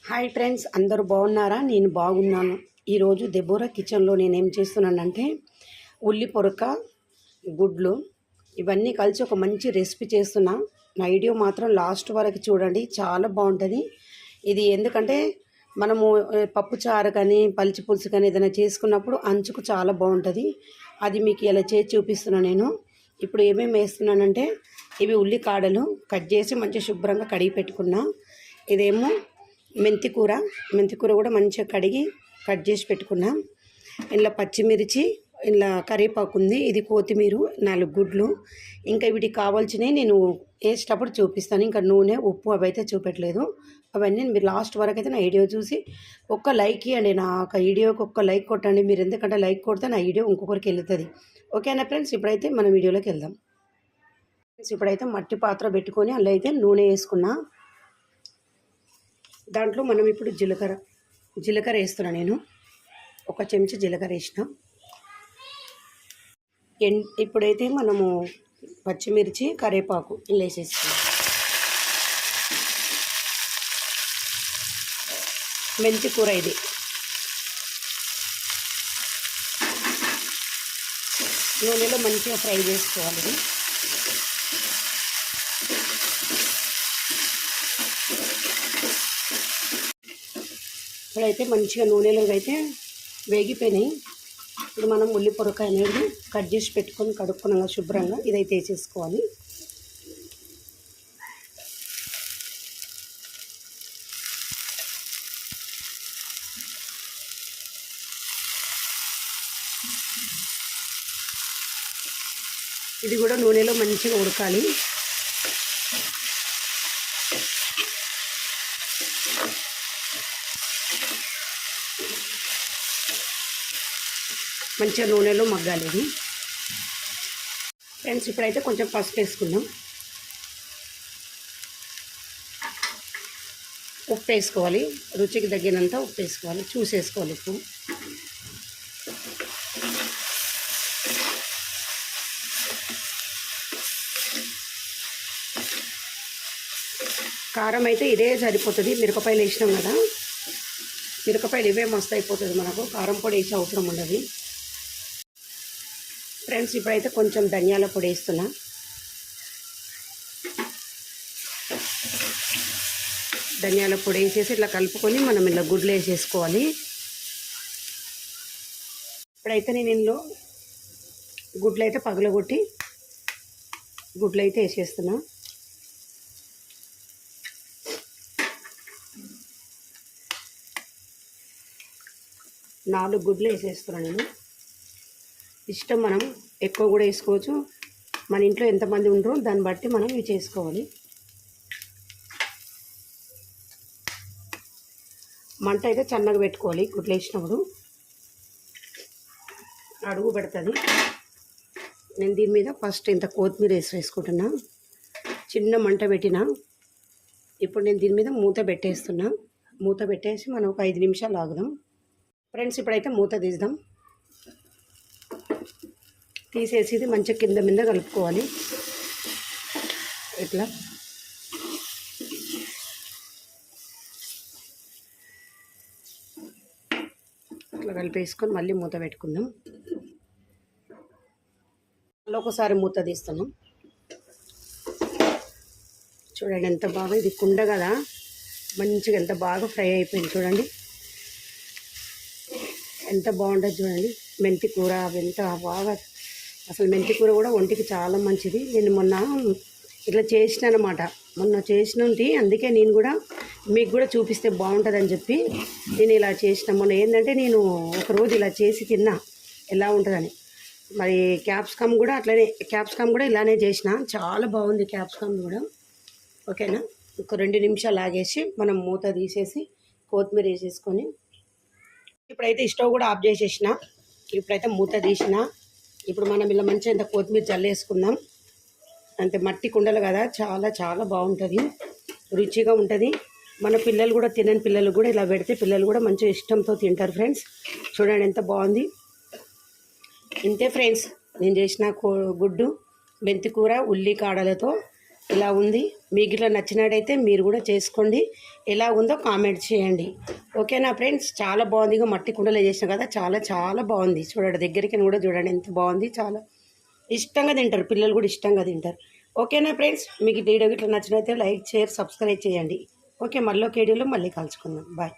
Hi friends, అందరూ బాగున్నారా? నేను బాగున్నాను. ఈరోజు దెబోరా కిచెన్లో నేనేం చేస్తున్నానంటే ఉల్లి పొరక, గుడ్లు ఇవన్నీ కలిసి ఒక మంచి రెసిపీ చేస్తున్నా. నా వీడియో మాత్రం లాస్ట్ వరకు చూడండి, చాలా బాగుంటుంది. ఇది ఎందుకంటే మనము పప్పు చారు కానీ పల్చి పులుసు కానీ ఏదైనా చేసుకున్నప్పుడు అంచుకు చాలా బాగుంటుంది. అది మీకు ఇలా చేసి చూపిస్తున్నాను నేను. ఇప్పుడు ఏమేమి వేస్తున్నానంటే ఇవి ఉల్లి కాడలు కట్ చేసి మంచిగా శుభ్రంగా కడిగి పెట్టుకున్నా. ఇదేమో మెంతికూర కూడా మంచిగా కడిగి కట్ చేసి పెట్టుకున్నా. ఇలా పచ్చిమిర్చి, ఇలా కరివేపాకు ఉంది, ఇది కొత్తిమీర, 4 గుడ్లు. ఇంకా వీటికి కావాల్సినవి నేను వేసేటప్పుడు చూపిస్తాను. ఇంకా నూనె, ఉప్పు అవి అయితే చూపెట్టలేదు. అవన్నీ మీరు లాస్ట్ వరకు అయితే నా వీడియో చూసి ఒక్క లైక్ ఇవ్వండి. నా వీడియోకి ఒక్క లైక్ కొట్టండి మీరు, ఎందుకంటే లైక్ కొడితే నా వీడియో ఇంకొకరికి వెళ్తుంది. ఓకేనా ఫ్రెండ్స్? ఇప్పుడైతే మనం వీడియోలోకి వెళ్దాం. ఇప్పుడైతే మట్టి పాత్ర పెట్టుకొని అందులో అయితే నూనె వేసుకున్నా. దాంట్లో మనం ఇప్పుడు జీలకర్ర వేస్తున్నా. నేను 1 చెంచా జీలకర్ర వేసిన. ఇప్పుడైతే మనము పచ్చిమిర్చి, కరివేపాకు వేసేసుకున్నాం. మెంతి కూర ఇది. నూనెలో మంచిగా ఫ్రై చేసుకోవాలి. ఇప్పుడైతే మంచిగా నూనెలో అయితే వేగిపోయినాయి. ఇప్పుడు మనం ఉల్లి పొరక అనేది కట్ చేసి పెట్టుకొని కడుక్కున్నాక శుభ్రంగా ఇదైతే వేసేసుకోవాలి. ఇది కూడా నూనెలో మంచిగా ఉడకాలి. మంచిగా నూనెలో మగ్గాలి ఇది. ఫ్రెండ్స్, ఇప్పుడైతే కొంచెం పసుపు వేసుకుందాం. ఉప్పు వేసుకోవాలి, రుచికి తగ్గినంత ఉప్పు వేసుకోవాలి, చూసేసుకోవాలి ఉప్పు. కారం అయితే ఇదే సరిపోతుంది. మిరపకాయలు వేసినాం కదా, మిరపకాయలు ఇవే మస్తు అయిపోతుంది మనకు, కారం పొడి వేసే అవసరం ఉండదు. ఫ్రెండ్స్, ఇప్పుడైతే కొంచెం ధనియాల పొడి వేస్తున్నా. ధనియాల పొడి వేసేసి ఇట్లా కలుపుకొని మనం ఇలా గుడ్లు వేసేసుకోవాలి. ఇప్పుడైతే నేను ఇందులో గుడ్లు అయితే పగలగొట్టి గుడ్లు అయితే వేసేస్తున్నా. నాలుగు గుడ్లు వేసేస్తున్నాను నేను. ఇష్టం, మనం ఎక్కువ కూడా వేసుకోవచ్చు. మన ఇంట్లో ఎంతమంది ఉంటారో దాన్ని బట్టి మనం ఇవి చేసుకోవాలి. మంట అయితే సన్నగా పెట్టుకోవాలి. గుడ్లు వేసినప్పుడు అడుగు పెడుతుంది. నేను దీని మీద ఫస్ట్ ఇంత కొత్తిమీర వేసుకుంటున్నా. చిన్న మంట పెట్టిన. ఇప్పుడు నేను దీని మీద మూత పెట్టేస్తున్నా. మూత పెట్టేసి మనం ఒక 5 నిమిషాలు ఆగుదాం. ఫ్రెండ్స్, ఇప్పుడైతే మూత తీద్దాం. తీసేసి ఇది మంచిగా కింద మీద కలుపుకోవాలి. ఇట్లా ఇట్లా కలిపేసుకొని మళ్ళీ మూత పెట్టుకుందాం. మళ్ళీ ఒకసారి మూత తీస్తున్నాం. చూడండి ఎంత బాగా, ఇది కుండ కదా, మంచిగా ఎంత బాగా ఫ్రై అయిపోయింది. చూడండి ఎంత బాగుంటుంది. చూడండి మెంతి కూర ఎంత బాగా, అసలు మెంతి కూర కూడా ఒంటికి చాలా మంచిది. నేను మొన్న ఇట్లా చేసిన అనమాట, మొన్న చేసినది. అందుకే నేను కూడా మీకు కూడా చూపిస్తే బాగుంటుందని చెప్పి నేను ఇలా చేసిన. మొన్న ఏంటంటే నేను ఒకరోజు ఇలా చేసి తిన్నా ఎలా ఉంటుందని. మరి క్యాప్సికమ్ కూడా అట్లనే, క్యాప్సికమ్ కూడా ఇలానే చేసిన, చాలా బాగుంది క్యాప్సికమ్ కూడా. ఓకేనా? ఒక 2 నిమిషాలు ఆగేసి మనం మూత తీసేసి కొత్తిమీర వేసేసుకొని ఇప్పుడైతే స్టవ్ కూడా ఆఫ్ చేసేసిన. ఇప్పుడైతే మూత తీసిన. ఇప్పుడు మనం ఇలా మంచిగా ఇంత కొత్తిమీర చల్లేసుకుందాం. అంటే మట్టి కుండలు కదా, చాలా చాలా బాగుంటుంది, రుచిగా ఉంటుంది. మన పిల్లలు కూడా, తినని పిల్లలు కూడా ఇలా పెడితే పిల్లలు కూడా మంచిగా ఇష్టంతో తింటారు. ఫ్రెండ్స్, చూడండి ఎంత బాగుంది. ఇంతే ఫ్రెండ్స్, నేను చేసిన గుడ్డు మెంతి కూర ఉల్లి కాడలతో ఇలా ఉంది. మీకు ఇట్లా నచ్చినట్టయితే మీరు కూడా చేసుకోండి. ఎలా ఉందో కామెంట్ చేయండి. ఓకేనా ఫ్రెండ్స్? చాలా బాగుంది. ఇక మట్టి కుండలో చేసిన కదా, చాలా చాలా బాగుంది. చూడండి, దగ్గరికి కూడా చూడండి ఎంత బాగుంది. చాలా ఇష్టంగా తింటారు పిల్లలు, కూడా ఇష్టంగా తింటారు. ఓకేనా ఫ్రెండ్స్? మీకు ఈ వీడియో ఇట్లా నచ్చినైతే లైక్, షేర్, సబ్స్క్రైబ్ చేయండి. ఓకే, మళ్ళీ ఒక వీడియోలో మళ్ళీ కలుసుకుందాం. బాయ్.